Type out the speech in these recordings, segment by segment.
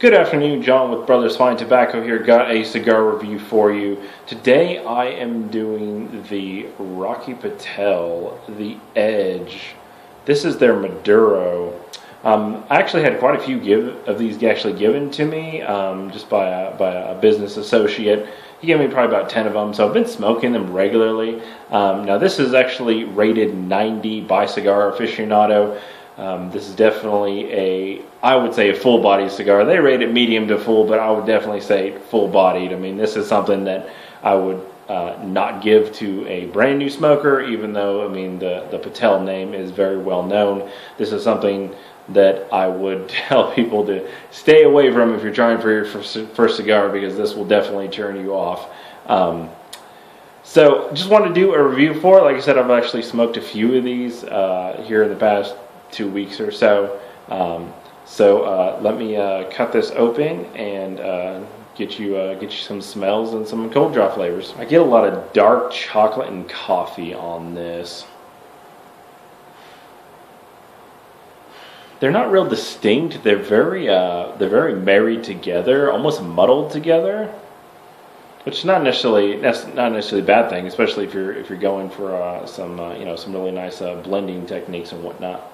Good afternoon, John with Brothers Fine Tobacco here. Got a cigar review for you. Today I am doing the Rocky Patel, the Edge. This is their Maduro. I actually had quite a few of these actually given to me just by a business associate. He gave me probably about 10 of them, so I've been smoking them regularly. Now this is actually rated 90 by Cigar Aficionado. This is definitely I would say a full-bodied cigar. They rate it medium to full, but I would definitely say full-bodied. I mean, this is something that I would not give to a brand new smoker, even though, I mean, the Patel name is very well known. This is something that I would tell people to stay away from if you're trying for your first cigar, because this will definitely turn you off. So just wanted to do a review for it. Like I said, I've actually smoked a few of these here in the past 2 weeks or so. Let me cut this open and get you some smells and some cold draw flavors. I get a lot of dark chocolate and coffee on this. They're not real distinct. They're very married together, almost muddled together, which is not necessarily a bad thing, especially if you're going for some really nice blending techniques and whatnot.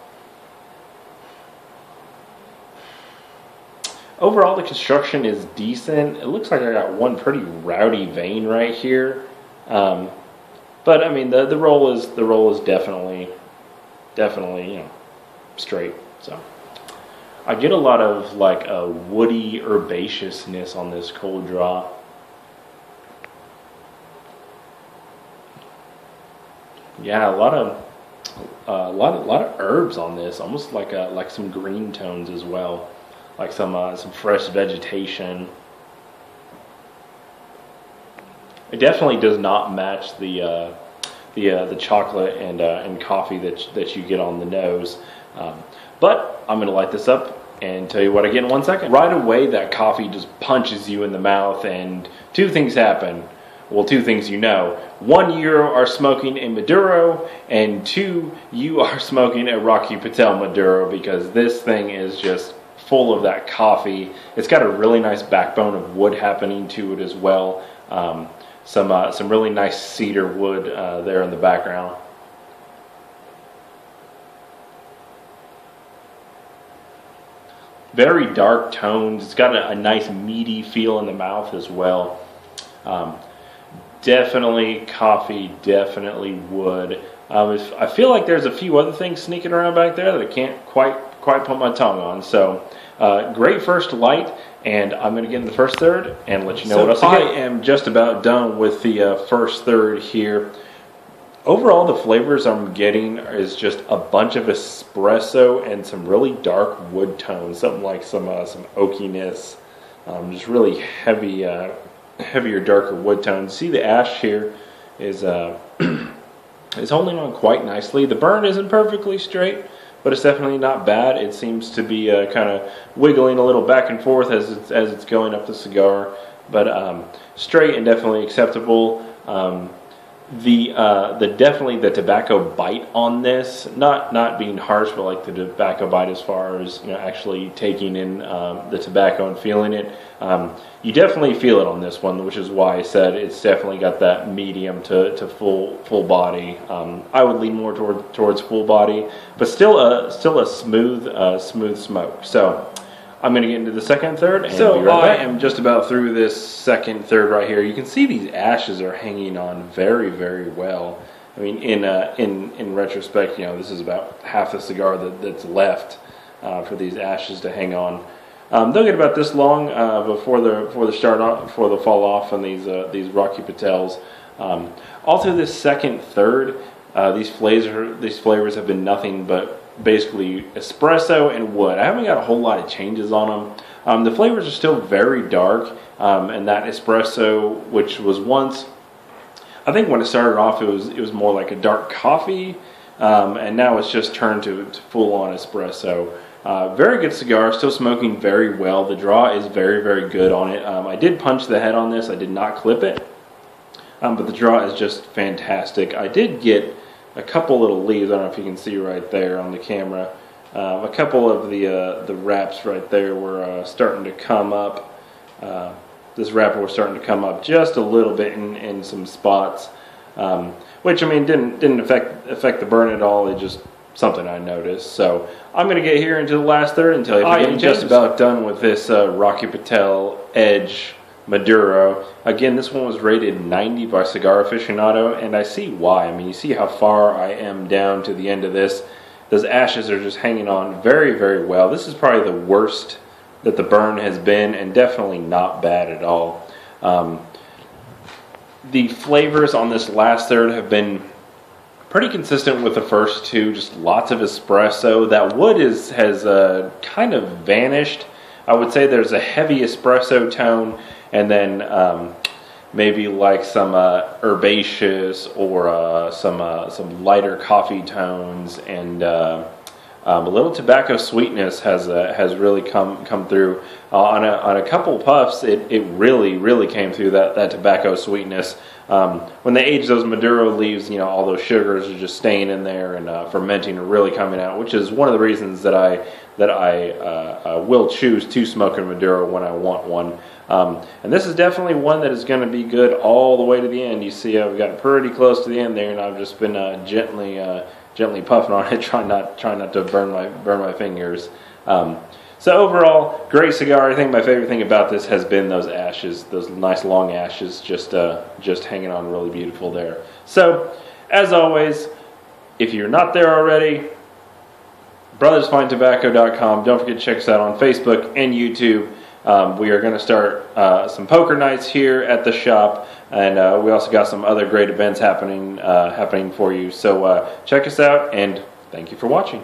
Overall, the construction is decent. It looks like I got one pretty rowdy vein right here, but I mean the roll is definitely straight. So I get a lot of like a woody herbaceousness on this cold draw. Yeah, a lot of herbs on this, almost like some green tones as well. Like some fresh vegetation. It definitely does not match the chocolate and coffee that you get on the nose. But I'm going to light this up and tell you what I get in 1 second. Right away, that coffee just punches you in the mouth, and two things happen. Well, two things you know. One, you are smoking a Maduro, and two, you are smoking a Rocky Patel Maduro, because this thing is just full of that coffee. It's got a really nice backbone of wood happening to it as well. Some really nice cedar wood there in the background. Very dark tones. It's got a nice meaty feel in the mouth as well. Definitely coffee, definitely wood. I feel like there's a few other things sneaking around back there that I can't quite put my tongue on. So great first light, and I'm going to get in the first third and let you know what else I get. I am just about done with the first third here. Overall, the flavors I'm getting is just a bunch of espresso and some really dark wood tones, something like some oakiness, just really heavier, darker wood tones. See, the ash here is is holding on quite nicely. The burn isn't perfectly straight, but it's definitely not bad. It seems to be kind of wiggling a little back and forth as it's going up the cigar, but straight and definitely acceptable. Definitely the tobacco bite on this, not being harsh, but like the tobacco bite as far as actually taking in the tobacco and feeling it. You definitely feel it on this one, which is why I said it's definitely got that medium to full body. I would lean more towards full body, but still a smooth smoke. So I'm going to get into the second third, and be right back. I am just about through this second third right here. You can see these ashes are hanging on very, very well. I mean, in retrospect, this is about half the cigar that's left for these ashes to hang on. They'll get about this long before they fall off on these Rocky Patels. All through this second third, these flavors have been nothing but basically espresso and wood. I haven't got a whole lot of changes on them. The flavors are still very dark, and that espresso, which was once, I think when it started off, it was more like a dark coffee, and now it's just turned to full on espresso. Very good cigar, still smoking very well. The draw is very, very good on it. I did punch the head on this. I did not clip it, but the draw is just fantastic. I did get a couple little leaves. I don't know if you can see right there on the camera. A couple of the wraps right there were starting to come up. This wrapper was starting to come up just a little bit in some spots, which I mean didn't affect the burn at all. It just something I noticed. So I'm going to get here into the last third and tell you I'm just about done with this Rocky Patel Edge Maduro. Again, this one was rated 90 by Cigar Aficionado, and I see why. I mean, you see how far I am down to the end of this. Those ashes are just hanging on very, very well. This is probably the worst that the burn has been, and definitely not bad at all. The flavors on this last third have been pretty consistent with the first two, just lots of espresso. That wood has kind of vanished. I would say there's a heavy espresso tone, and then maybe like some herbaceous or some lighter coffee tones, and a little tobacco sweetness has really come through. On a couple puffs, it really came through that tobacco sweetness. When they age those Maduro leaves, you know, all those sugars are just staying in there and fermenting and really coming out, which is one of the reasons that I will choose to smoke a Maduro when I want one. And this is definitely one that is going to be good all the way to the end. You see, I've got pretty close to the end there, and I've just been gently puffing on it, trying not to burn my fingers. So overall, great cigar. I think my favorite thing about this has been those ashes, those nice long ashes, just hanging on really beautiful there. So, as always, if you're not there already, brothersfinetobacco.com. Don't forget to check us out on Facebook and YouTube. We are going to start some poker nights here at the shop, and we also got some other great events happening for you. So check us out, and thank you for watching.